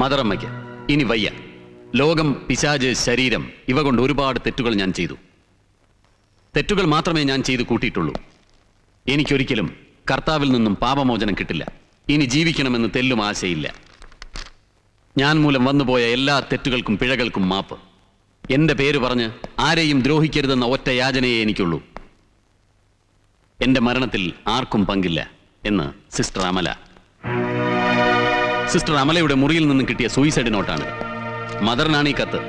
മദറമ്മയ്ക്ക് ഇനി വയ്യ. ലോകം, പിശാച്, ശരീരം ഇവ കൊണ്ട് ഒരുപാട് തെറ്റുകൾ ഞാൻ ചെയ്തു. തെറ്റുകൾ മാത്രമേ ഞാൻ ചെയ്തു കൂട്ടിയിട്ടുള്ളൂ. എനിക്കൊരിക്കലും കർത്താവിൽ നിന്നും പാപമോചനം കിട്ടില്ല. ഇനി ജീവിക്കണമെന്ന് തെല്ലും ആശയില്ല. ഞാൻ മൂലം വന്നുപോയ എല്ലാ തെറ്റുകൾക്കും പിഴകൾക്കും മാപ്പ്. എന്റെ പേര് പറഞ്ഞ് ആരെയും ദ്രോഹിക്കരുതെന്ന ഒറ്റ യാചനയെ എനിക്കുള്ളൂ. എന്റെ മരണത്തിൽ ആർക്കും പങ്കില്ല എന്ന് സിസ്റ്റർ അമല. സിസ്റ്റർ അമലയുടെ മുറിയിൽ നിന്നും കിട്ടിയ സൂയിസൈഡ് നോട്ടാണ്. മദറിനാണ് ഈ കത്ത്.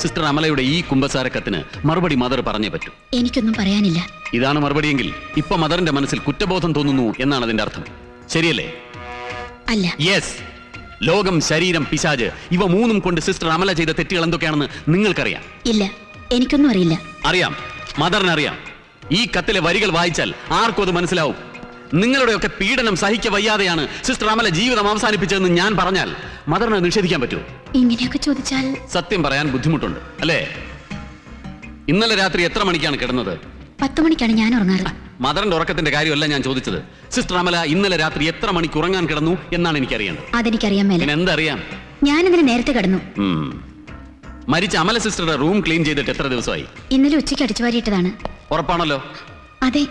സിസ്റ്റർ അമലയുടെ ഈ കുമ്പസാര കത്തിന് മറുപടി മദർ പറഞ്ഞേ പറ്റൂ. എനിക്കൊന്നും പറയാനില്ല. ഇതാണ് മറുപടിയെങ്കിൽ ഇപ്പൊ മദറിന്റെ മനസ്സിൽ കുറ്റബോധം തോന്നുന്നു എന്നാണ് അതിന്റെ അർത്ഥം. ശരിയല്ലേ? അല്ല. യെസ്. ലോകം, ശരീരം, പിശാച് ഇവ മൂന്നും കൊണ്ട് സിസ്റ്റർ അമല ചെയ്ത തെറ്റുകൾ എന്തൊക്കെയാണെന്ന് നിങ്ങൾക്കറിയാം. ഇല്ല, എനിക്കൊന്നും അറിയില്ല. അറിയാം, മദറിനറിയാം. ഈ കത്തിലെ വരികൾ വായിച്ചാൽ ആർക്കും അത് മനസ്സിലാവും. നിങ്ങളുടെയൊക്കെ പീഡനം സഹിക്ക വയ്യാതെയാണ് സിസ്റ്റർ അമല ജീവിതം അവസാനിപ്പിച്ചതെന്ന് ഞാൻ പറഞ്ഞാൽ മദറിനെ നിഷേധിക്കാൻ പറ്റുമോ? ഇങ്ങനെയൊക്കെ ചോദിച്ചാൽ സത്യം പറയാൻ ബുദ്ധിമുട്ടുണ്ട് അല്ലേ? ഇന്നലെ രാത്രി എത്ര മണിക്കാണ് കിടന്നത്? 10 മണിക്കാണ് ഞാൻ ഉറങ്ങാറ്. മദറിന്റെ ഉറക്കത്തിന്റെ കാര്യമല്ല ഞാൻ ചോദിച്ചത്. സിസ്റ്റർ അമല ഇന്നലെ രാത്രി എത്ര മണിക്ക് ഉറങ്ങാൻ കിടന്നു എന്നാണ് എനിക്കറിയേണ്ടത്. അതെനിക്കറിയാൻ മേലെ. എന്തറിയാം? ഞാൻ ഇന്നലെ നേരത്തെ കിടന്നു. മരിച്ച അമല സിസ്റ്ററുടെ റൂം ക്ലീൻ ചെയ്തിട്ട് എത്ര ദിവസമായി? ഇന്നലെ ഉച്ചയ്ക്ക് അടിച്ചുവാരിയിട്ടതാണ്. ഉറപ്പാണല്ലോ? അതെ,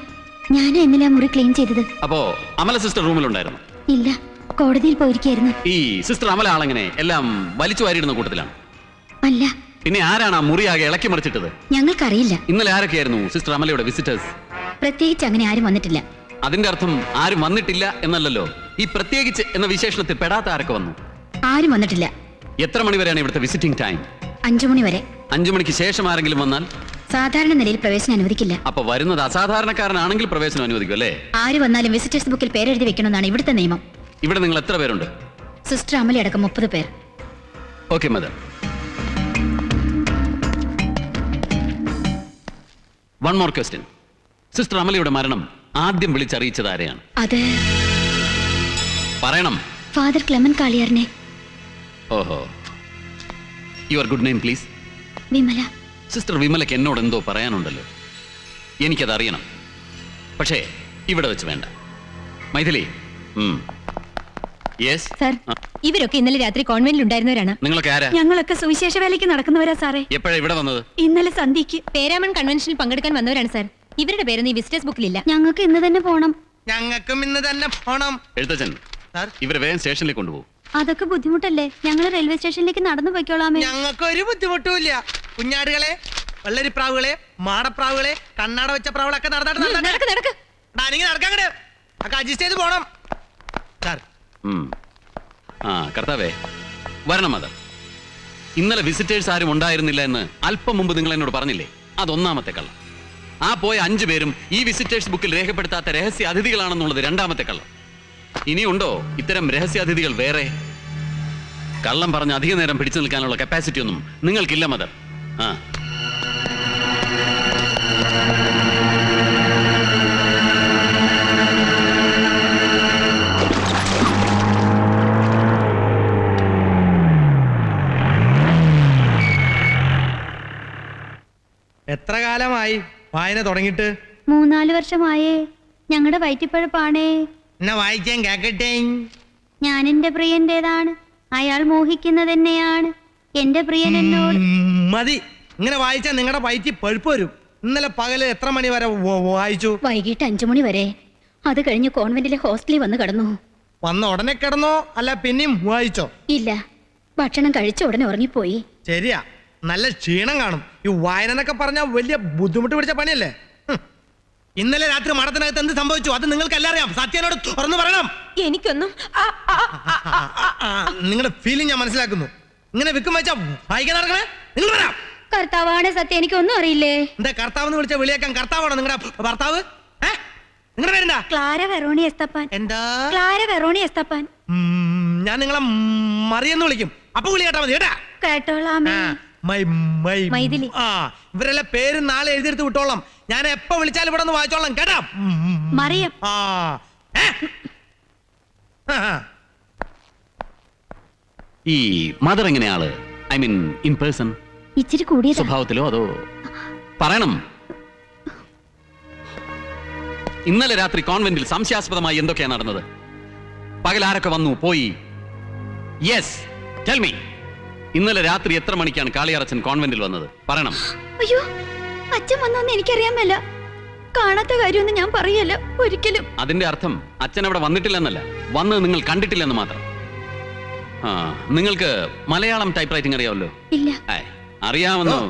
ഞാൻ ഇന്നലെ ആ മുറി ക്ലീൻ ചെയ്തത്. അപ്പോ അമല സിസ്റ്റർ റൂമിലുണ്ടായിരുന്നു? ഇല്ല, കോടതിയിൽ പോയിരിക്കായിരുന്നു. ഈ സിസ്റ്റർ അമല ആളെങ്ങനെ എല്ലാം വലിച്ചു വാരിയിടുന്ന കൂട്ടത്തിലാണ്? അല്ല. പിന്നെ ആരാണ് ആ മുറിയാകെ ഇളക്കി മറിച്ചിട്ടത്? ഞങ്ങൾക്കറിയില്ല. ഇന്നലെ ആരൊക്കെയായിരുന്നു സിസ്റ്റർ അമലയുടെ വിസിറ്റേഴ്സ്? പ്രത്യേകിച്ച് അങ്ങനെ ആരും വന്നിട്ടില്ല. അതിന്റെ അർത്ഥം ആരും വന്നിട്ടില്ല എന്നല്ലല്ലോ. ഈ പ്രത്യേകിച്ച് എന്ന വിശേഷണത്തിൽ പെടാത്ത ആരൊക്കെ വന്നു? ആരും വന്നിട്ടില്ല. എത്ര മണി വരെയാണ് ഇവിടുത്തെ വിസിറ്റിംഗ് ടൈം? 5 മണി വരെ. 5 മണിക്ക് ശേഷം ആരെങ്കിലും വന്നാൽ സാധാരണ നിലയിൽ പ്രവേശനം അനുവദിക്കില്ല. അപ്പൊ വരുന്നത് അസാധാരണക്കാരനാണെങ്കിൽ പ്രവേശനം അനുവദിക്കും അല്ലേ? ആര് വന്നാലും വിസിറ്റേഴ്സ് ബുക്കിൽ പേരെഴുതി വെക്കണമെന്നാണ് ഇവിടുത്തെ നിയമം. ഇവിടെ നിങ്ങൾ എത്ര പേരുണ്ട്? സിസ്റ്റർ അമല അടക്കം 30 പേർ. Okay mother. One more question. Sister അമലയുടെ മരണം ആദ്യം വിളിച്ചറിയിച്ചത് ആരെയാണ്? അത് പറയണം. ഫാദർ ക്ലെമൻ കാളിയാറിനെ. ഓഹോ. Your good name please? Vimala. Sister വിമലയ്ക്ക് എന്നോട് എന്തോ പറയാനുണ്ടല്ലോ. എനിക്കത് അറിയണം. പക്ഷേ ഇവിടെ വെച്ച് വേണ്ട. മൈഥിലി. യെസ് സർ, ഇവരൊക്കെ ഇന്നലെ രാത്രി കോൺവെന്റിൽ ഉണ്ടായിരുന്നവരാണ്. നിങ്ങളൊക്കെ ആരാ? ഞങ്ങളൊക്കെ സുവിശേഷ വേലയ്ക്ക് നടക്കുന്നവരാ സാറേ. എപ്പോഴാണ് ഇവിടെ വന്നത്? ഇന്നലെ സന്ധ്യയ്ക്ക്. പേരാമൺ കൺവെൻഷനിൽ പങ്കെടുക്കാൻ വന്നവരാണ് സാർ. ഇവരുടെ പേരൊന്നും ഈ വിസിറ്റേഴ്സ് ബുക്കിലില്ല. ഞങ്ങൾക്ക് ഇന്ന് തന്നെ പോണം. ഞങ്ങൾക്കും ഇന്ന് തന്നെ പോണം. എഴുത്തച്ഛൻ, ഇവരെ വേഗം സ്റ്റേഷനിലേക്ക് കൊണ്ടുപോകും. അതൊക്കെ ബുദ്ധിമുട്ടല്ലേ? ഞങ്ങൾ റെയിൽവേ സ്റ്റേഷനിലേക്ക് നടന്നു പോയിക്കോളാമേ. ഞങ്ങൾക്ക് ഒരു ബുദ്ധിമുട്ടുമില്ല. കുഞ്ഞാടുകളെ, വെള്ളരിപ്രാവുകളെ, മാടപ്രാവുകളെ, കണ്ണാട വെച്ച പ്രാവുകളൊക്കെ നടക്കാങ്ങട് അഡ്ജസ്റ്റ് ചെയ്ത് പോണം. കർത്താവേ, വരണം മദർ. ഇന്നലെ വിസിറ്റേഴ്സ് ആരും ഉണ്ടായിരുന്നില്ല എന്ന് അല്പം മുമ്പ് നിങ്ങൾ എന്നോട് പറഞ്ഞില്ലേ? അതൊന്നാമത്തെ കള്ളം. ആ പോയ 5 പേരും ഈ വിസിറ്റേഴ്സ് ബുക്കിൽ രേഖപ്പെടുത്താത്ത രഹസ്യ അതിഥികളാണെന്നുള്ളത് രണ്ടാമത്തെ കള്ളം. ഇനിയുണ്ടോ ഇത്തരം രഹസ്യ അതിഥികൾ വേറെ? കള്ളം പറഞ്ഞ് അധിക നേരം പിടിച്ചു നിൽക്കാനുള്ള കപ്പാസിറ്റി ഒന്നും നിങ്ങൾക്കില്ല മദർ. എത്ര കാലമായി വായന തുടങ്ങിയിട്ട്? 3-4 വർഷമായേ. ഞങ്ങളുടെ വയറ്റിപ്പഴപ്പാണേ. എന്നെ വായിക്കാൻ കേക്കട്ടെ. ഞാൻ എന്റെ പ്രിയന്റേതാണ്, അയാൾ മോഹിക്കുന്നത് തന്നെയാണ്. എന്റെ പ്രിയൻ എന്നോട്. മതി, ഇങ്ങനെ വായിച്ചാൽ നിങ്ങളുടെ വയറ്റി പഴുപ്പ് വരും. ഇന്നലെ പകല് എത്ര മണി വരെ വായിച്ചു? വൈകിട്ട് 5 മണി വരെ. അത് കഴിഞ്ഞ് കോൺവെന്റിലെ ഹോസ്റ്റലിൽ വന്ന് കിടന്നു. വന്ന ഉടനെ കിടന്നോ അല്ല പിന്നെയും വായിച്ചോ? ഇല്ല, ഭക്ഷണം കഴിച്ച ഉടനെ ഉറങ്ങിപ്പോയി. ശരിയാ, നല്ല ക്ഷീണം കാണും. ഈ വായന എന്നൊക്കെ പറഞ്ഞാൽ വലിയ ബുദ്ധിമുട്ട് പിടിച്ച പണിയല്ലേ. ഇന്നലെ രാത്രി മഠത്തിനകത്ത് എന്ത് സംഭവിച്ചു അത് നിങ്ങൾക്ക് എല്ലാം അറിയാം. സത്യനോട് തുറന്നു പറയണം. എനിക്കൊന്നും നിങ്ങളുടെ ഫീലിംഗ് ഞാൻ മനസ്സിലാക്കുന്നു. ഇങ്ങനെ വിൽക്കും വെച്ചാ വായിക്കാൻ നടക്കണേ. നിങ്ങൾ പറയാം. കർത്താവാണ് സത്യം, എനിക്കൊന്നും അറിയില്ലേ. എന്താ കർത്താവ് എന്ന് വിളിച്ച വിളിയേക്കാൻ കർത്താവാണോ നിങ്ങളുടെ ഭർത്താവ്? നിങ്ങളുടെ പേരെന്താ? ക്ലാര വെറോണി എസ്തപ്പാൻ. എന്താ? ക്ലാര വെറോണി എസ്തപ്പാൻ. ഞാൻ നിങ്ങളെ മറിയെന്ന് വിളിക്കും. അപ്പൊ വിളി കേട്ടാ മതി കേട്ടാ. കേട്ടോളാമേ. മൈഥിലി. ഇവരെല്ലാം പേര് നാളെ എഴുതിയെടുത്ത് വിട്ടോളാം. ഞാൻ എപ്പോ വിളിച്ചാലും ഇവിടെ ഒന്ന് വായിച്ചോളാം കേട്ടാ. മറിയം. ഈ മദർ എങ്ങനെയാള്? I mean in person? ഇച്ചിരി കൂടിയ സ്വഭാവത്തിലോ അതോ? പറയണം. ഇന്നലെ രാത്രി കോൺവെന്റിൽ സംശയാസ്പദമായി എന്തൊക്കെയാണ് നടന്നത്? പകൽ ആരൊക്കെ വന്നു പോയി? യെസ്, ടെൽ മീ, ഇന്നലെ രാത്രി എത്ര മണിക്കാണ് കാളിയാറച്ചൻ കോൺവെന്റിൽ വന്നത്? പറയണം. അയ്യോ, അച്ഛൻ വന്നോന്ന് എനിക്കറിയാൻ മേല. കാണാത്ത കാര്യമൊന്നും ഞാൻ പറയല്ല ഒരിക്കലും. അതിന്റെ അർത്ഥം അച്ഛൻ അവിടെ വന്നിട്ടില്ലെന്നല്ല, വന്നത് നിങ്ങൾ കണ്ടിട്ടില്ലെന്ന് മാത്രം. ആ, നിങ്ങൾക്ക് മലയാളം ടൈപ്പ് റൈറ്റിംഗ് അറിയാമല്ലോ? ഇല്ല. അറിയാമെന്നോ?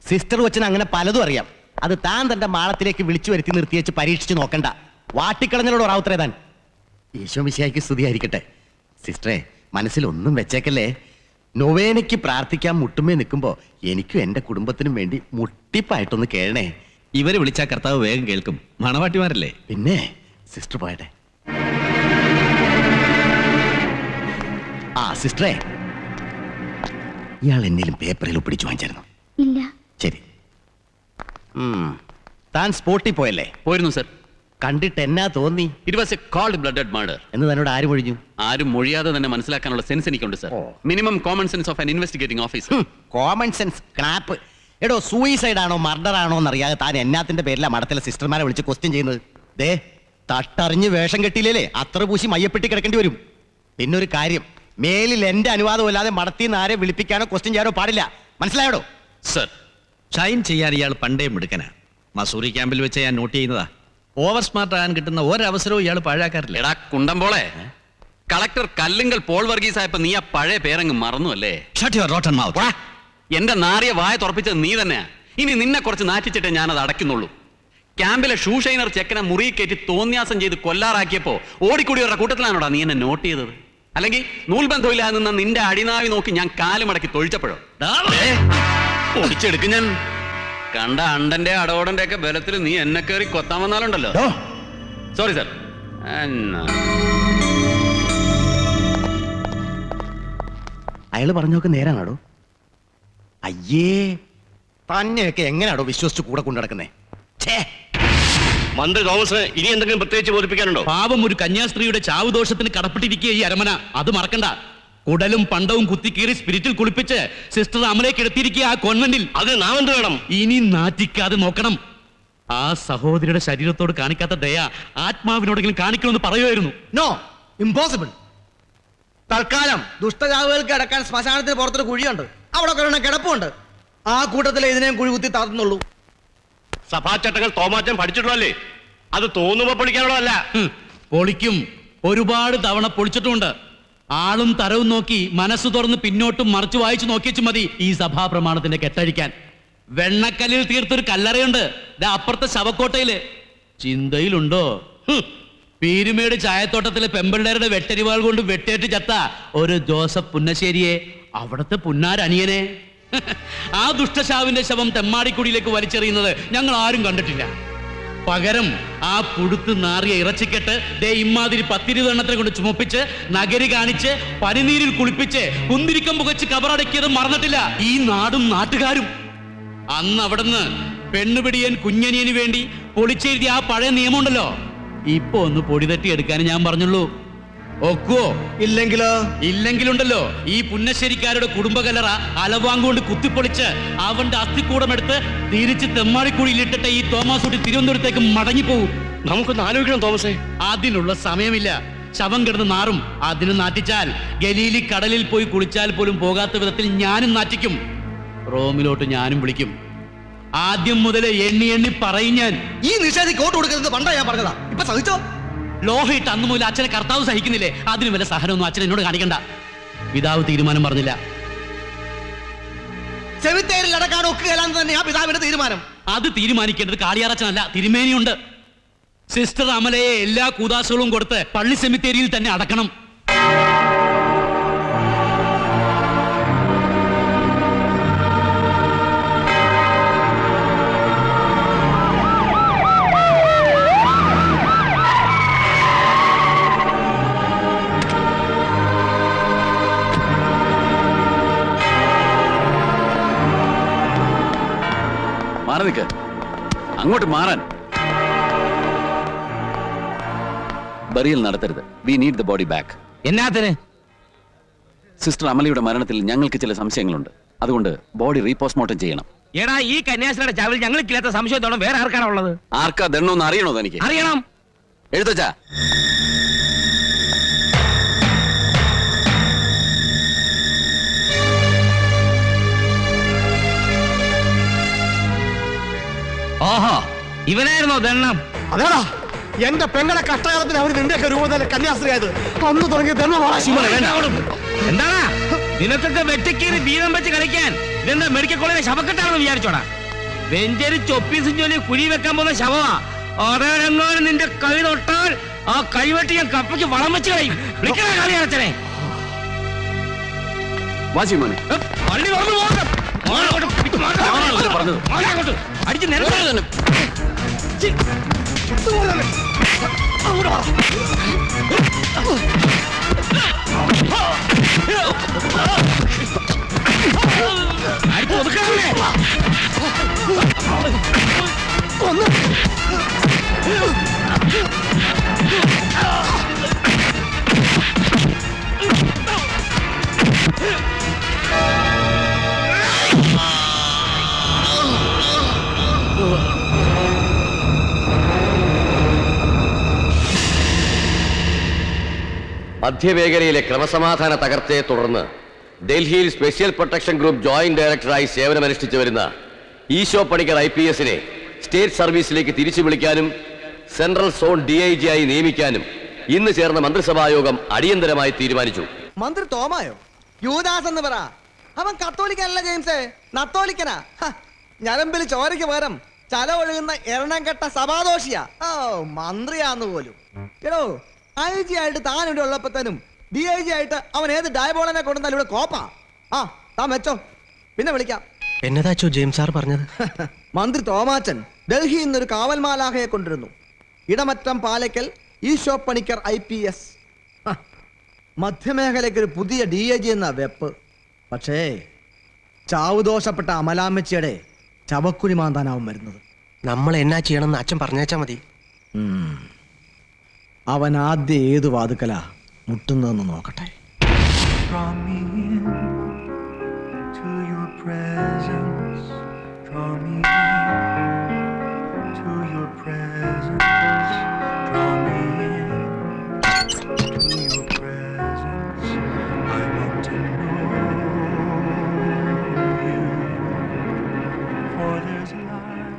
സിസ്റ്റർ കൊച്ചിന് അങ്ങനെ പലതും അറിയാം. അത് താൻ തന്റെ മാളത്തിലേക്ക് വിളിച്ചു വരുത്തി നിർത്തിയേച്ച് പരീക്ഷിച്ച് നോക്കണ്ട. വാട്ടിക്കളഞ്ഞലോട് റാവുത്രേ താൻ. ഈശോ മിശിഹായ്ക്ക് സ്തുതിയായിരിക്കട്ടെ. സിസ്റ്ററെ, മനസ്സിലൊന്നും വെച്ചേക്കല്ലേ. നൊവേനയ്ക്ക് പ്രാർത്ഥിക്കാൻ മുട്ടുമേ നിൽക്കുമ്പോ എനിക്കും എന്റെ കുടുംബത്തിനും വേണ്ടി മുട്ടിപ്പായിട്ടൊന്ന് കേഴണേ. ഇവര് വിളിച്ചാ കർത്താവ് വേഗം കേൾക്കും. മണവാട്ടിമാരല്ലേ? പിന്നെ സിസ്റ്റർ പോയട്ടെ. ആ സിസ്റ്ററെ, ഇയാൾ എന്നേലും പേപ്പറിൽ ഒപ്പിടിച്ചു വാങ്ങിച്ചായിരുന്നു? ഇല്ല. ശരി. താൻ സ്പോട്ടിൽ പോയല്ലേ? പോയിരുന്നു സർ. കണ്ടിട്ട് എന്നാ തോന്നി? It was a cold blooded murder. എന്ന് തന്നോട് ആര് ഒഴിഞ്ഞു? ആരും മൊഴിയാതെ തന്നെ മനസ്സിലാക്കാനുള്ള സെൻസ് എനിക്കുണ്ട് sir. Minimum common sense of an investigating officer. Common sense clap. എടോ, സൂയിസൈഡ് ആണോ മർഡർ ആണോ എന്നറിയാതെ താൻ എന്നാത്തിന്റെ പേരിലാണ് മഠത്തിലെ സിസ്റ്റർമാരെ വിളിച്ച് ക്വസ്റ്റ്യൻ ചെയ്യുന്നത്? ദേ, തട്ടറിഞ്ഞ് വേഷം കെട്ടിയില്ലേ അത്ര പൂശി മയ്യപ്പെട്ടി കിടക്കേണ്ടി വരും. പിന്നൊരു കാര്യം, മേലിൽ എന്റെ അനുവാദമില്ലാതെ മടത്തിൽ നിന്ന് ആരെ വിളിപ്പിക്കാനോ ക്വസ്റ്റ്യൻ ചെയ്യാനോ പാടില്ല. മനസ്സിലായോടോ? സർ, ഷൈൻ ചെയ്യാൻ ഇയാൾ പണ്ടേ മിടുക്കനാ. മസൂറി ക്യാമ്പിൽ വെച്ച് ഞാൻ നോട്ട് ചെയ്യുന്നതാ. ഓവർ സ്മാർട്ട് ആകാൻ കിട്ടുന്ന ഒരവസരവും ഇയാൾ പാഴാക്കാറില്ല. എടാ കുണ്ടംപോളെ, കളക്ടർ കല്ലുങ്കൽ പോൾ വർഗീസ് ആയപ്പോ നീ ആ പഴയ പേരങ്ങ് മറന്നു അല്ലേ? Shut your rotten mouth. എന്റെ നാറിയ വായ തുറപ്പിച്ചത് നീ തന്നെയാ. ഇനി നിന്നെ കുറച്ച് നാറ്റിച്ചിട്ടേ ഞാനത് അടയ്ക്കുന്നുള്ളൂ. ക്യാമ്പിലെ ഷൂ ഷൈനർ ചെക്കനെ മുറി കയറ്റി തോന്നിയാസം ചെയ്ത് കൊല്ലാറാക്കിയപ്പോ ഓടിക്കൂടിയവരുടെ കൂട്ടത്തിലാണോടാ നീ എന്നെ നോട്ട് ചെയ്തത്? അല്ലെങ്കിൽ നൂൽബന്ധമില്ലാതെ നിന്ന നിന്റെ അടിനാവി നോക്കി ഞാൻ കാലുമടക്കി തൊഴിച്ചപ്പോഴോ? ഒടിച്ചെടുക്കും ഞാൻ. കണ്ട അണ്ടന്റെ അടവോടന്റെ ഒക്കെ ബലത്തിൽ നീ എന്നെ കയറി കൊത്താൻ വന്നാലുണ്ടല്ലോ. Sorry sir. അയാള് പറഞ്ഞൊക്കെ നേരാണോ? അയ്യേ, തന്നെയൊക്കെ എങ്ങനെയാണോ വിശ്വസിച്ച് കൂടെ കൊണ്ടു നടക്കുന്നേ? മന്ത്രി തോമസ് ഇനി എന്തെങ്കിലും പ്രത്യേകിച്ച് ബോധിപ്പിക്കാനുണ്ടോ? പാവം ഒരു കന്യാസ്ത്രീയുടെ ചാവുദോഷത്തിന് കടപ്പെട്ടിരിക്കുക ഈ അരമന. അത് മറക്കണ്ട. കുടലും പണ്ടവും കുത്തിക്കീറി സ്പിരിറ്റിൽ കുളിപ്പിച്ച് സിസ്റ്റർ അമലേക്ക് എടുത്തിരിക്കുക ആ കോൺവെന്റിൽ. അത് നാം എന്ത് വേണം? ഇനി നാറ്റിക്കാതെ നോക്കണം. ആ സഹോദരിയുടെ ശരീരത്തോട് കാണിക്കാത്ത ദയ ആത്മാവിനോടെങ്കിലും കാണിക്കണമെന്ന് പറയുമായിരുന്നു. No, impossible. തൽക്കാലം ദുഷ്ടജാവുകൾക്ക് അടക്കാൻ ശ്മശാനത്തിന് പുറത്തൊരു കുഴിയുണ്ട്. അവിടെ ഒരെണ്ണം കിടപ്പുണ്ട്. ആ കൂട്ടത്തിലെ ഇതിനെയും കുഴി കുത്തി താത്തുന്നുള്ളൂ. സഭാചട്ടങ്ങൾ തോമാറ്റം പഠിച്ചിട്ടുള്ളല്ലേ? അത് തോന്നുമ്പോ പൊളിക്കാനുള്ളതല്ല. പൊളിക്കും. ഒരുപാട് തവണ പൊളിച്ചിട്ടുമുണ്ട്. ആളും തരവും നോക്കി മനസ്സ് തുറന്ന് പിന്നോട്ടും മറിച്ചു വായിച്ചു നോക്കിച്ചു മതി ഈ സഭാപ്രമാണത്തിന്റെ കെട്ടഴിക്കാൻ. വെണ്ണക്കല്ലിൽ തീർത്തൊരു കല്ലറയുണ്ട് അപ്പുറത്തെ ശവക്കോട്ടയില്. ചിന്തയിലുണ്ടോ? പീരുമേട് ചായത്തോട്ടത്തിലെ പെമ്പിള്ളേരുടെ വെട്ടരിവാൾ കൊണ്ട് വെട്ടേറ്റ് ചത്ത ഒരു ജോസഫ് പുന്നശ്ശേരിയെ, അവിടത്തെ പുന്നാരനിയനെ. ആ ദുഷ്ടശാവിന്റെ ശവം തെമ്മാടിക്കുടിയിലേക്ക് വലിച്ചെറിയുന്നത് ഞങ്ങൾ ആരും കണ്ടിട്ടില്ല. പകരം ആ പുഴുത്ത് നാറിയ ഇറച്ചിക്കെട്ട് ദേ ഇമ്മാതിരി 10-20 എണ്ണത്തിനെ കൊണ്ട് ചുമപ്പിച്ച് നഗരി കാണിച്ച് പനിനീരിൽ കുളിപ്പിച്ച് കുന്തിരിക്കം പുകച്ച് കബറടക്കിയത് മറന്നിട്ടില്ല ഈ നാടും നാട്ടുകാരും. അന്ന് അവിടുന്ന് പെണ്ണുപിടിയൻ കുഞ്ഞനിയന് വേണ്ടി പൊളിച്ചെഴുതിയ ആ പഴയ നിയമമുണ്ടല്ലോ, ഇപ്പൊ ഒന്ന് പൊടി തട്ടി എടുക്കാൻ ഞാൻ പറഞ്ഞുള്ളൂ. ഒക്കുവോ? ഇല്ലെങ്കിലുണ്ടല്ലോ ഈ പുന്നശ്ശേരിക്കാരുടെ കുടുംബകലറ അലവാങ്കൊണ്ട് കുത്തിപ്പൊളിച്ച് അവന്റെ അസ്ഥിക്കൂടമെടുത്ത് തിരിച്ച് തെമ്മാടിക്കുഴിയിലിട്ടിട്ട് ഈ തോമസ് കുട്ടി തിരുവനന്തപുരത്തേക്ക് മടങ്ങിപ്പോവും. നമുക്കൊന്ന് ആലോചിക്കണം തോമസേ. അതിനുള്ള സമയമില്ല. ശവം കിടന്ന് നാറും. അതിന് നാറ്റിച്ചാൽ ഗലീലി കടലിൽ പോയി കുളിച്ചാൽ പോലും പോകാത്ത വിധത്തിൽ ഞാനും നാറ്റിക്കും. റോമിലോട്ട് ഞാനും വിളിക്കും. ആദ്യം മുതൽ എണ്ണി എണ്ണി പറയും ഞാൻ. ഈ നിഷേധിക്ക് വോട്ട് കൊടുക്കുന്നത് പണ്ടാ ഞാൻ പറഞ്ഞതാ. ഇപ്പൊ സഹിച്ചോ? ലോഹയിട്ട് അന്ന് മുതൽ അച്ഛനെ കർത്താവ് സഹിക്കുന്നില്ലേ? അതിന് വല്ല സഹനമൊന്നും അച്ഛൻ എന്നോട് കാണിക്കണ്ട. പിതാവ് തീരുമാനം പറഞ്ഞില്ല. സെമിത്തേരിൽ അടക്കാൻ ഒക്കുകയെല്ലാം തന്നെയാ പിതാവിന്റെ തീരുമാനം. അത് തീരുമാനിക്കേണ്ടത് കാളിയാറച്ചനല്ല, തിരുമേനിയുണ്ട്. സിസ്റ്റർ അമലയെ എല്ലാ കൂതാശകളും കൊടുത്ത് പള്ളി സെമിത്തേരിയിൽ തന്നെ അടക്കണം. മാറി നിൽക്ക്. അങ്ങോട്ട് മാറാൻ. ബറിയൽ നടത്തരുത്. We need the body back. എന്നാത്തിന്? സിസ്റ്റർ അമലയുടെ മരണത്തിൽ ഞങ്ങൾക്ക് ചില സംശയങ്ങളുണ്ട്. അതുകൊണ്ട് ബോഡി റീപോസ്റ്റ്മോർട്ടം ചെയ്യണം. എടാ, ഈ കന്യാസ്ത്രീയുടെ ചാവിൽ ഞങ്ങൾക്കില്ലാത്ത സംശയത്തോളം വേറെ ആർക്കാണോ ഉള്ളത്? ആർക്കാ ദണ്ണോന്ന് അറിയണോ തനിക്ക്? അറിയണം. എഴുത്തച്ഛാ, ഇവനായിരുന്നോ ദണ്ണം? അതാടാ എന്റെ പെങ്ങളെ കഷ്ടകാലത്തിന് അവർ നിന്റെയൊക്കെ രൂപത്തിൽ കന്യാസ്ത്രീയായത് അന്ന് തുടങ്ങിയ ധർമ്മമാണ്. എന്താടാ നിനക്കൊക്കെ വെട്ടിക്കേറി വീതം വെച്ച് കളിക്കാൻ ഇതെന്താ മെഡിക്കൽ കോളേജിലെ ശവക്കെട്ടാണെന്ന് വിചാരിച്ചോടാ? വെഞ്ചരിച്ച് ഒപ്പീസും ജോലി കുഴി വെക്കാൻ പോകുന്ന ശവമാ. ഒരെങ്ങാനും നിന്റെ കൈ തൊട്ടാൽ ആ കൈവെട്ടി ഞാൻ കപ്പയ്ക്ക് വളം വെച്ച് കളയും. വിളിക്കണ കളി അടച്ചനെ വാശിമോനെ പള്ളി തുറന്നു പോകാം. അടിച്ച് നിരന്തരം അടിച്ച് ഒതുക്കാമല്ലേ? മധ്യമേഖലയിലെ ക്രമസമാധാന തകർച്ചയെ തുടർന്ന് ഡൽഹിയിൽ സ്പെഷ്യൽ പ്രൊട്ടക്ഷൻ ഗ്രൂപ്പ് ജോയിന്റ് ഡയറക്ടറായി സേവനമനുഷ്ഠിച്ചു വരുന്ന ഈശോ പണിക്കർ IPS സ്റ്റേറ്റ് സർവീസിലേക്ക് തിരിച്ചു വിളിക്കാനും സെൻട്രൽ സോൺ DIG ആയി നിയമിക്കാനും ഇന്ന് ചേർന്ന മന്ത്രിസഭായോഗം അടിയന്തരമായി തീരുമാനിച്ചു. മന്ത്രി തോമായോ? യൂദാസ് എന്ന് പറ. അവൻ കത്തോലിക്കനല്ല ജെയിംസേ, നത്തോലിക്കനാ. ഞരമ്പിൽ ചോരയ്ക്ക് പകരം ചല ഒഴുകുന്ന എണ്ണം കെട്ട സഭാദോഷിയാ. ഓ മന്ത്രിയാന്ന് പോലും. എടോ IG ആയിട്ട് താൻ ഇവിടെ ഉള്ളപ്പോഴത്തേനും DIG ആയിട്ട് അവൻ ഏത് ഡയബോളനെ കൊണ്ടുവന്നാലും ഇവിടെ കോപ്പാ. ആ താൻ വെച്ചോ, പിന്നെ വിളിക്കാം. എന്നതാച്ചോ ജെയിംസ് സാർ പറഞ്ഞത്? മന്ത്രി തോമാച്ചൻ ഡൽഹിയിൽ നിന്നൊരു കാവൽ മാലാഖയെ കൊണ്ടിരുന്നു. ഇടമറ്റം പാലയ്ക്കൽ ഈശോ പണിക്കർ IPS. മധ്യമേഖലയ്ക്ക് ഒരു പുതിയ DIG എന്ന വെപ്പ്. പക്ഷേ ചാവുദോഷപ്പെട്ട അമലാമ്മച്ചിയുടെ ചവക്കുഴി മാന്താനാവും വരുന്നത്. നമ്മൾ എന്നാ ചെയ്യണമെന്ന് അച്ഛൻ പറഞ്ഞേച്ചാ മതി. അവൻ ആദ്യം ഏതു വാതുക്കലാ മുട്ടുന്നതെന്ന് നോക്കട്ടെ. Draw me in to your presence. Draw me in to your presence. Draw me in to your presence. I want to know you. For there's life.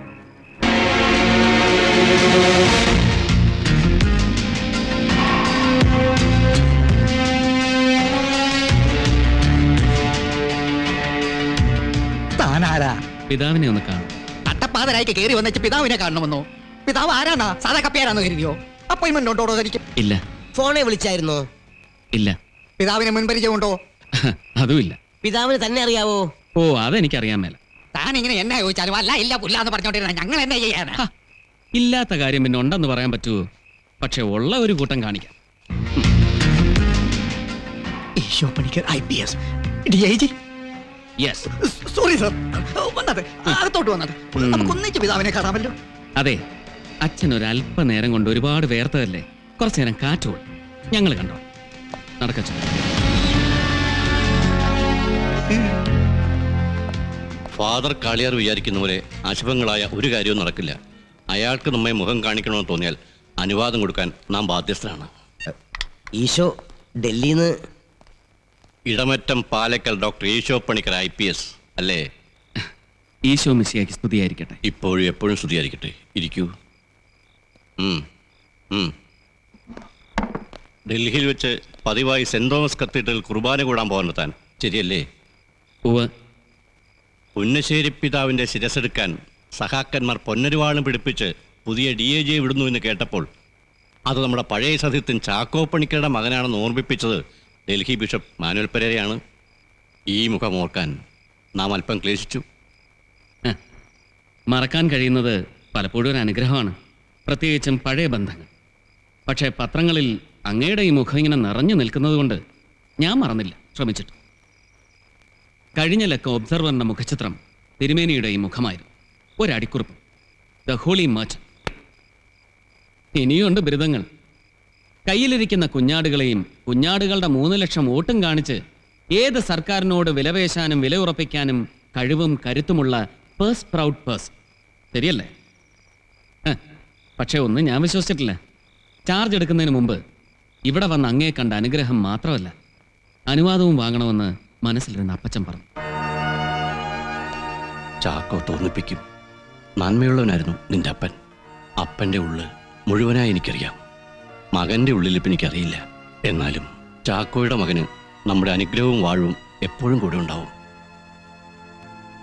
താനാരാ? പിതാവിനെ ഒന്ന് കാണും. തട്ടപ്പാതരായിക്ക് കയറി വന്നിട്ട് പിതാവിനെ കാണണമെന്നോ? പിതാവ് ആരാണാ? സാധാ കപ്പിയാരാന്ന് കരുതിയോ? അപ്പോയിന്റ്മെന്റ് ഉണ്ടോ തനിക്ക്? ഇല്ല. ഫോണെ വിളിച്ചായിരുന്നോ? ഇല്ല. പിതാവിനെ മുൻപരിചയം ഉണ്ടോ? അതുമില്ല. പിതാവിന് തന്നെ അറിയാവോ? ഓ അതെനിക്കറിയാൻ മേല. താൻ ഇങ്ങനെ എന്നാ ചോദിച്ചാലും അല്ല ഇല്ല പുല്ലാന്ന് പറഞ്ഞോണ്ടിരുന്ന ഞങ്ങൾ എന്നാ ചെയ്യാനാ? ഇല്ലാത്ത കാര്യം പിന്നെ ഉണ്ടെന്ന് പറയാൻ പറ്റുമോ? പക്ഷെ ഉള്ള ഒരു കൂട്ടം കാണിക്കാം. Isho Panicker IPS DIG. Yes. Sorry sir, വന്നത് അകത്തോട്ട് വന്നത് നമുക്കൊന്നിച്ച് പിതാവിനെ കാണാമല്ലോ. അതെ, അച്ഛൻ ഒരു അല്പനേരം കൊണ്ട് ഒരുപാട് വേർത്തതല്ലേ, കുറച്ചു നേരം കാറ്റുകൊള്ളു. ഞങ്ങൾ കണ്ടോ. നടക്കച്ച. ഫാദർ കാളിയാർ വിചാരിക്കുന്ന പോലെ അശുഭങ്ങളായ ഒരു കാര്യവും നടക്കില്ല. അയാൾക്ക് നമ്മെ മുഖം കാണിക്കണമെന്ന് തോന്നിയാൽ അനുവാദം കൊടുക്കാൻ നാം ബാധ്യസ്ഥരാണ്. ഈശോ ഡൽഹിന്ന് ഇടമറ്റം പാലക്കൽ ഡോക്ടർ ഈശോ പണിക്കർ IPS അല്ലേ? ഈശോ മിശിഹായ്ക്ക് സ്തുതിയായിരിക്കട്ടെ. ഇപ്പോഴും എപ്പോഴും സ്തുതിയായിരിക്കട്ടെ. ഇരിക്കൂ. ഡൽഹിയിൽ വെച്ച് പതിവായി സെന്റ് തോമസ് കത്തീഡ്രൽ കുർബാന കൂടാൻ പോകാൻ താൻ ശരിയല്ലേ? ഉവ്വ്. പുന്നശ്ശേരി പിതാവിൻ്റെ ശിരസെടുക്കാൻ സഹാക്കന്മാർ പൊന്നരുവാളും പിടിപ്പിച്ച് പുതിയ DIG വിടുന്നു എന്ന് കേട്ടപ്പോൾ അത് നമ്മുടെ പഴയ സത്യത്തിൻ ചാക്കോ പണിക്കരുടെ മകനാണെന്ന് ഓർമ്മിപ്പിച്ചത് ഡൽഹി ബിഷപ്പ് മാനുവൽ പെരേരയാണ്. ഈ മുഖം ഓർക്കാൻ നാം അല്പം ക്ലേശിച്ചു. മറക്കാൻ കഴിയുന്നത് പലപ്പോഴും ഒരു അനുഗ്രഹമാണ്, പ്രത്യേകിച്ചും പഴയ ബന്ധങ്ങൾ. പക്ഷേ പത്രങ്ങളിൽ അങ്ങയുടെ ഈ മുഖം ഇങ്ങനെ നിറഞ്ഞു നിൽക്കുന്നത് കൊണ്ട് ഞാൻ മറന്നില്ല, ശ്രമിച്ചിട്ട്. കഴിഞ്ഞ ലക്കം ഒബ്സർവറിൻ്റെ മുഖചിത്രം തിരുമേനിയുടെ ഈ മുഖമായിരുന്നു. ഒരടിക്കുറിപ്പ്, ദ ഹോളി മർച്ചന്റ്. ഇനിയുണ്ട് ബിരുദങ്ങൾ. കയ്യിലിരിക്കുന്ന കുഞ്ഞാടുകളെയും കുഞ്ഞാടുകളുടെ 3 ലക്ഷം വോട്ടും കാണിച്ച് ഏത് സർക്കാരിനോട് വിലപേശാനും വില ഉറപ്പിക്കാനും കഴിവും കരുത്തുമുള്ള പേഴ്സ് പ്രൗഡ് പേഴ്സ്. ശരിയല്ലേ? പക്ഷേ ഒന്നും ഞാൻ വിശ്വസിച്ചിട്ടില്ല. ചാർജ് എടുക്കുന്നതിന് മുമ്പ് ഇവിടെ വന്ന് അങ്ങേ കണ്ട അനുഗ്രഹം മാത്രമല്ല, അനുവാദവും വാങ്ങണമെന്ന് മനസ്സിലിരുന്ന അപ്പച്ചൻ പറഞ്ഞു. ചാക്കോ തോന്നിപ്പിക്കും. നന്മയുള്ളവനായിരുന്നു നിന്റെ അപ്പൻ. അപ്പൻ്റെ ഉള്ള് മുഴുവനായി എനിക്കറിയാം. മകൻ്റെ ഉള്ളിലിപ്പ് എനിക്കറിയില്ല. എന്നാലും ചാക്കോയുടെ മകന് നമ്മുടെ അനുഗ്രഹവും വാഴവും എപ്പോഴും കൂടെ ഉണ്ടാവും.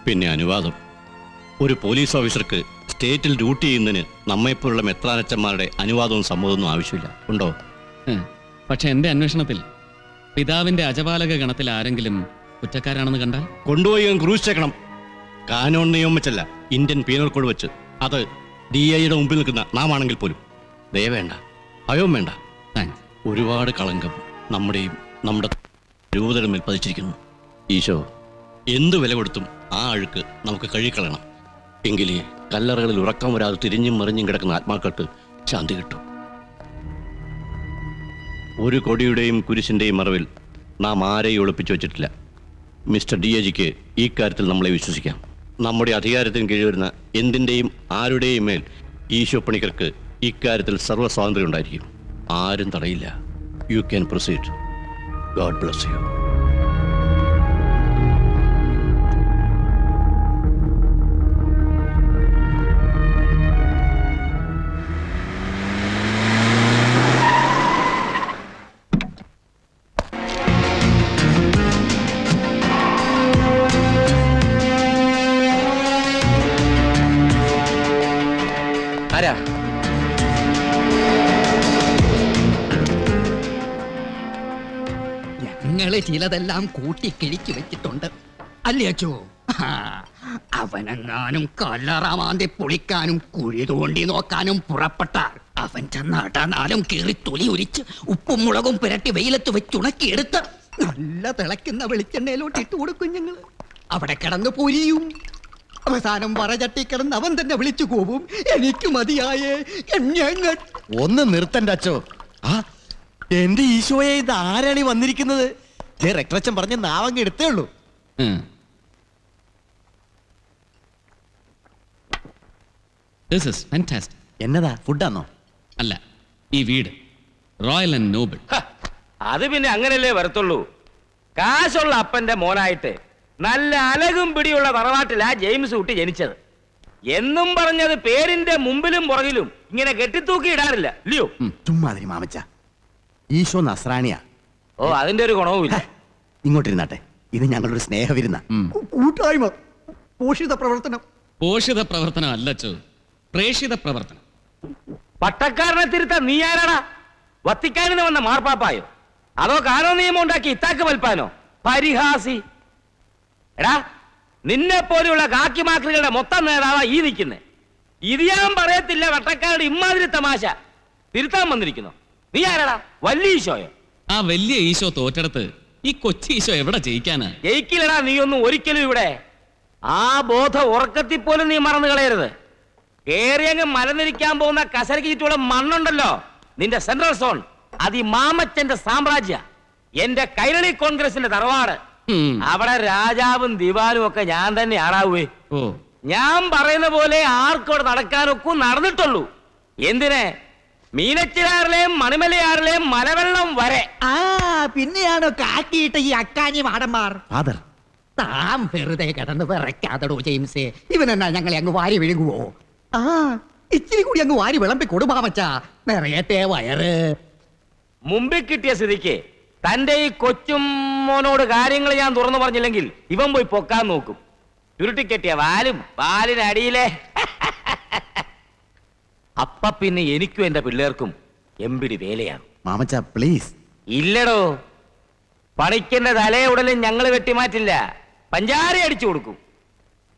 പിന്നെ അനുവാദം. ഒരു പോലീസ് ഓഫീസർക്ക് സ്റ്റേറ്റിൽ ഡ്യൂട്ടി ചെയ്യുന്നതിന് നമ്മെപ്പോലുള്ള മെത്രാനച്ചന്മാരുടെ അനുവാദവും സമ്മതമൊന്നും ആവശ്യമില്ല. ഉണ്ടോ? പക്ഷെ എന്റെ അന്വേഷണത്തിൽ പിതാവിന്റെ അജപാലക ഗണത്തിൽ ആരെങ്കിലും കുറ്റക്കാരാണെന്ന് കണ്ടാൽ കൊണ്ടുപോയി ക്രൂസ് ചേക്കണം. കാനോൺ നിയമം വെച്ചല്ല, ഇന്ത്യൻ പീനൽ കോഡ് വെച്ച്. അത് DIയുടെ മുമ്പിൽ നിൽക്കുന്ന നാം ആണെങ്കിൽ പോലും. ദയവേണ്ട, ഭയവും വേണ്ട. താങ്ക്സ്. ഒരുപാട് കളങ്കം നമ്മുടെയും നമ്മുടെ രൂപതയുടെ മേൽ പതിച്ചിരിക്കുന്നു. ഈശോ എന്തു വില കൊടുത്തും ആ അഴുക്ക് നമുക്ക് കഴുകിക്കളയണം. എങ്കിലേ കല്ലറകളിൽ ഉറക്കം വരാതെ തിരിഞ്ഞും മറിഞ്ഞും കിടക്കുന്ന ആത്മാക്കൾക്ക് ശാന്തി കിട്ടും. ഒരു കൊടിയുടെയും കുരിശിന്റെയും മറവിൽ നാം ആരെയും ഒളിപ്പിച്ചു വച്ചിട്ടില്ല. മിസ്റ്റർ DIജിക്ക് ഈ കാര്യത്തിൽ നമ്മളെ വിശ്വസിക്കാം. നമ്മുടെ അധികാരത്തിന് കീഴിൽ വരുന്ന എന്തിൻ്റെയും ആരുടെയും മേൽ ഈശോ പണിക്കർക്ക് ഇക്കാര്യത്തിൽ സർവ്വ സ്വാതന്ത്ര്യം ഉണ്ടായിരിക്കും. ആരും തടയില്ല. You can proceed. God bless you. ആരാ? ഞങ്ങള് ചിലതെല്ലാം കൂട്ടിക്കിഴിച്ചു വെച്ചിട്ടുണ്ട് അല്ലേ അച്ചോ? അവനെങ്ങാനും കല്ലറമാന്തി പൊളിക്കാനും കുഴി തോണ്ടി നോക്കാനും പുറപ്പെട്ടാൽ അവൻ ചെന്നടനാലും കീറി തൊലി ഉരിച്ച് ഉപ്പും മുളകും പുരട്ടി വെയിലത്ത് വെച്ചുണക്കിയെടുത്ത് നല്ല തിളയ്ക്കുന്ന വെളിച്ചെണ്ണയിലോട്ട് ഇട്ട് കൊടുക്കും ഞങ്ങള്. അവിടെ കിടന്ന് പൊരിയും. അവസാനം വറചട്ടി കിടന്ന് അവൻ തന്നെ വിളിച്ചു പോവും, എനിക്ക് മതിയായേ. ഒന്ന് നിർത്തണ്ട അച്ചോ. ആ എന്റെ ഈശോയെ, ഇത് ആരാണ് ഈ വന്നിരിക്കുന്നത്? രക്തച്ചൻ പറഞ്ഞ നാവങ്ങ് എടുത്തേ ഉള്ളൂ. This is fantastic. എന്നതാ, ഫുഡാന്നോ? അല്ല, ഈ വീട് റോയൽ ആൻഡ് നോബിൾ. അത് പിന്നെ അങ്ങനെയല്ലേ വരത്തുള്ളൂ. കാശുള്ള അപ്പന്റെ മോനായിട്ട് നല്ല അലകും പിടിയുള്ള തറവാട്ടിലാ ജെയിംസ് കുട്ടി ജനിച്ചത്. എന്നും പറഞ്ഞത് പേരിന്റെ മുമ്പിലും പുറകിലും ഇങ്ങനെ കെട്ടിത്തൂക്കി ഇടാറില്ല, ഇല്ലയോ? ചുമ്മാതിരി മാമച്ച. ഈശോ നസ്രാണിയാ. ഓ, അതിന്റെ ഒരു ഗുണവുമില്ല. ഇങ്ങോട്ടിരുന്നാട്ടെ, ഇത് ഞങ്ങളുടെ സ്നേഹവിരുന്ന കൂട്ടായ്മ, പോഷിത പ്രവർത്തനം. പോഷിത പ്രവർത്തനം അല്ലച്ചോ, പ്രേഷിത പ്രവർത്തനം. പട്ടക്കാരനെ തിരുത്താൻ നീ ആരാടാ? വത്തിക്കാനിന്ന് വന്ന മാർപ്പാപ്പായോ? അതോ കാനോ നിയമം ഉണ്ടാക്കി ഇത്താക്ക് വൽപ്പാനോ? പരിഹാസി. എടാ, നിന്നെ പോലെയുള്ള കാക്കിമാക്രികളുടെ മൊത്തം നേതാവാ ഈ നിൽക്കുന്നേ. ഇത് ഞാൻ പറയത്തില്ല. വട്ടക്കാരുടെ ഇമ്മാതിരി തമാശ തിരുത്താൻ വന്നിരിക്കുന്നു. നീ ആരാടാ? വലിയ ഈശോയോ? ആ വലിയ ഈശോ തോറ്റെടുത്ത് ഈ കൊച്ചി ഈശോ എവിടെ ജയിക്കാനാ? ജയിക്കില്ലടാ നീയൊന്നും ഒരിക്കലും ഇവിടെ. ആ ബോധം ഉറക്കത്തിൽ പോലും നീ മറന്നു കളയരുത്. കേറിയങ്ങ് മലനിരിക്കാൻ പോകുന്ന കസരക്ക് ചുറ്റുള്ള മണ്ണുണ്ടല്ലോ, നിന്റെ സെൻട്രൽ സോൺ, അത് ഈ മാമച്ചന്റെ സാമ്രാജ്യ. എന്റെ കൈരളി കോൺഗ്രസിന്റെ തറവാട്. അവിടെ രാജാവും ദിവാനും ഒക്കെ ഞാൻ തന്നെ ആടാവേ. ഞാൻ പറയുന്ന പോലെ ആർക്കോടെ നടക്കാനൊക്കെ നടന്നിട്ടുള്ളൂ. എന്തിനെ? മീനച്ചിലാറിലെയും മണിമലയാറിലെയും മലവെള്ളം വരെ. ആ പിന്നെയാണോ കാട്ടിയിട്ട് ഈ അക്കാനി മാടന്മാർ? ഫാദർ, താൻ വെറുതെ കിടന്ന് വിറയ്ക്കാതടോ ജെയിംസേ. ഇവനെന്നാ ഞങ്ങളെ അങ്ങ് വാരി വിഴുങ്ങുവോ? ആ ഇച്ചിരി കൂടി അങ്ങ് വാരി വിളമ്പി കൊടുമാമച്ചാ, നിറയട്ടെ വയറ്. മുമ്പിൽ കിട്ടിയ സ്ഥിതിക്ക് തന്റെ ഈ കൊച്ചും മോനോട് കാര്യങ്ങൾ ഞാൻ തുറന്നു പറഞ്ഞില്ലെങ്കിൽ ഇവൻ പോയി പൊക്കാൻ നോക്കും. ചുരുട്ടിക്കെട്ടിയ വാലും വാലിനടിയിലെ. അപ്പ പിന്നെ എനിക്കും എന്റെ പിള്ളേർക്കും എമ്പിടി വേലയാണ്. മാമച്ച പ്ലീസ്. ഇല്ലടോ, പണിക്കന്റെ തലയെ ഉടലും ഞങ്ങൾ വെട്ടിമാറ്റില്ല, പഞ്ചാര അടിച്ചു കൊടുക്കും.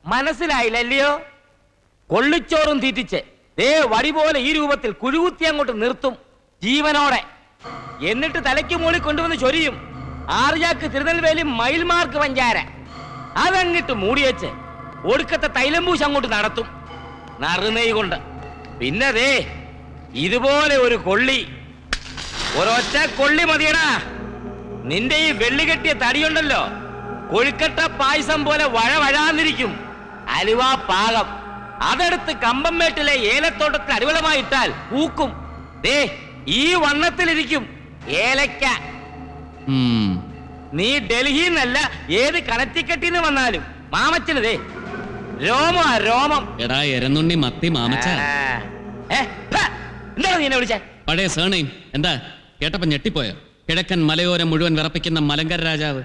മനസ്സിലായില്ലല്ലയോ? കൊള്ളിച്ചോറും തീറ്റിച്ച് വടി പോലെ ഈ രൂപത്തിൽ കുഴുകുത്തി അങ്ങോട്ട് നിർത്തും ജീവനോടെ. എന്നിട്ട് തലയ്ക്ക് മുകളിൽ കൊണ്ടുവന്ന് ചൊരിയും. ആർജാക്ക് തിരുനെൽവേലി മയിൽമാർക്ക് പഞ്ചാര. അതങ്ങിട്ട് മൂടിവെച്ച് ഒടുക്കത്തെ തൈലംപൂശ് അങ്ങോട്ട് നടത്തും നറുനെയ് കൊണ്ട്. പിന്നെ ദേ ഇതുപോലെ ഒരു കൊള്ളി, ഒരൊറ്റ കൊള്ളി മതിയടാ. നിന്റെ ഈ വെള്ളികെട്ടിയ തടിയുണ്ടല്ലോ, കൊഴുക്കട്ട പായസം പോലെ വഴവഴാന്നിരിക്കും. അലുവ പാകം. അതെടുത്ത് കമ്പംമേട്ടിലെ ഏലത്തോട്ടത്തിൽ അടിവളമായിട്ടാൽ പൂക്കും. ദേ ഈ വണ്ണത്തിലിരിക്കും ഏലക്ക. നീ ഡൽഹിന്നല്ല, ഏത് കണറ്റിക്കെട്ടിന്ന് വന്നാലും മാമച്ചന് ദേ രോമ രോമം. എടാ എരന്നുണ്ണി മത്തി മാമച്ച, എന്താണ് നീ എന്നെ വിളിച്ചേ? പഴയ സേണയും എന്താ കേട്ടപ്പോ ഞെട്ടിപ്പോയോ? കിഴക്കൻ മലയോരം മുഴുവൻ വിറപ്പിക്കുന്ന മലങ്കര രാജാവ്.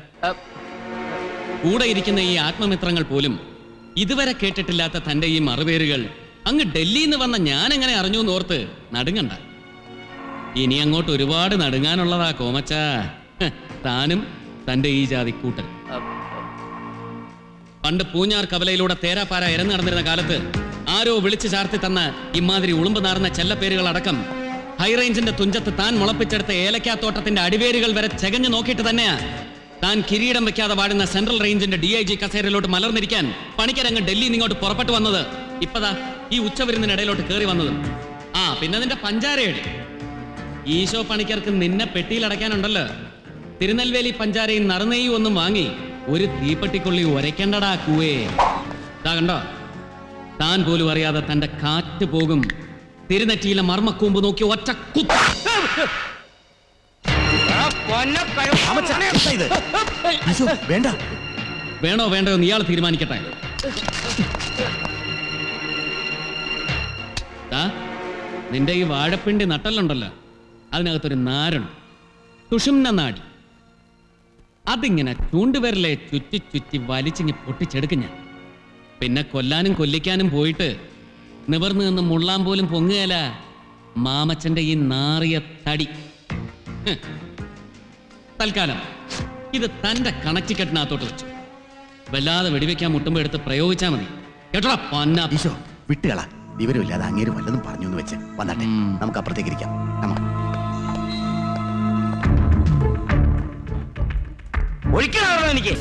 കൂടെ ഇരിക്കുന്ന ഈ ആത്മമിത്രങ്ങൾ പോലും ഇതുവരെ കേട്ടിട്ടില്ലാത്ത തന്റെ ഈ മറുപേരുകൾ അങ്ങ് ഡൽഹിയിൽ നിന്ന് വന്ന ഞാൻ എങ്ങനെ അറിഞ്ഞു എന്നോർത്ത് നടുങ്ങണ്ട. ഇനി അങ്ങോട്ട് ഒരുപാട് നടുങ്ങാനുള്ളതാ കോമച്ച. താനും തന്റെ ഈ ജാതി കൂട്ടൻ. പണ്ട് പൂഞ്ഞാർ കവലയിലൂടെ തേരാപ്പാര ഇരന്നു നടന്നിരുന്ന കാലത്ത് ആരോ വിളിച്ചു ചാർത്തി തന്ന ഇമാതിരി ഉളുമ്പ് നാർന്ന ചെല്ലപ്പേരുകൾ അടക്കം ഹൈറേഞ്ചിന്റെ തുഞ്ചത്ത് താൻ മുളപ്പിച്ചെടുത്ത ഏലക്കാത്തോട്ടത്തിന്റെ അടിവേരുകൾ വരെ ചെകഞ്ഞു നോക്കിയിട്ട് തന്നെയാ താൻ കിരീടം വെക്കാതെ വാടുന്ന സെൻട്രൽ റേഞ്ചിന്റെ DIG കസേരയിലോട്ട് മലർന്നിരിക്കാൻ പണിക്കരങ്ങ് ഡൽഹിയിൽ നിന്ന് ഇങ്ങോട്ട് പുറപ്പെട്ടു വന്നത്. ഇപ്പതാ ഈ ഉച്ചവരുന്നതിനിടയിലോട്ട് കയറി വന്നത്. പിന്നെ നിന്റെ പഞ്ചാരയുടെ ഈശോ പണിക്കർക്ക് നിന്നെ പെട്ടിയിൽ അടയ്ക്കാനുണ്ടല്ലോ. തിരുനെൽവേലി പഞ്ചാരയും നറുനെയ്യും ഒന്നും വാങ്ങി ഒരു തീപ്പെട്ടിക്കൊള്ളി ഉരയ്ക്കണ്ടടാ കൂവേ. കണ്ടോ, താൻ പോലും അറിയാതെ തന്റെ കാറ്റ് പോകും തിരുനെറ്റിയിലെ മർമ്മക്കൂമ്പ് നോക്കി ഒറ്റ കുത്ത. വേണ്ട വേണോ വേണ്ടോ എന്ന് ഇയാൾ തീരുമാനിക്കട്ടെ. നിന്റെ ഈ വാഴപ്പിണ്ടി നട്ടലുണ്ടല്ലോ, അതിനകത്തൊരു നാരുണ്ട്, സുഷുമ്ന നാടി. അതിങ്ങനെ ചൂണ്ടുവരലെ ചുറ്റി ചുറ്റി വലിച്ചിങ്ങി പൊട്ടിച്ചെടുക്കും ഞാൻ. പിന്നെ കൊല്ലാനും കൊല്ലിക്കാനും പോയിട്ട് നിവർന്നു നിന്ന് മുള്ളാൻ പോലും പൊങ്ങുകയല്ല മാമച്ചന്റെ ഈ നാറിയ തടി. തൽക്കാലം ഇത് തന്റെ കണക്റ്റിക്കെട്ടിനകത്തോട്ട് വെച്ചു. വല്ലാതെ വെടിവെക്കാൻ മുട്ടുമ്പോ എടുത്ത് പ്രയോഗിച്ചാൽ മതി കേട്ടോടാ പന്ന. ഈശോ വിട്ടുകള, വിവരമില്ലാതെ അങ്ങേര് വല്ലതും പറഞ്ഞു എന്ന് വെച്ച് വന്നാട്ടെ, നമുക്ക് അപ്പുറത്തേക്ക് ഇരിക്കാം. ഒരിക്കലാണോ എനിക്ക്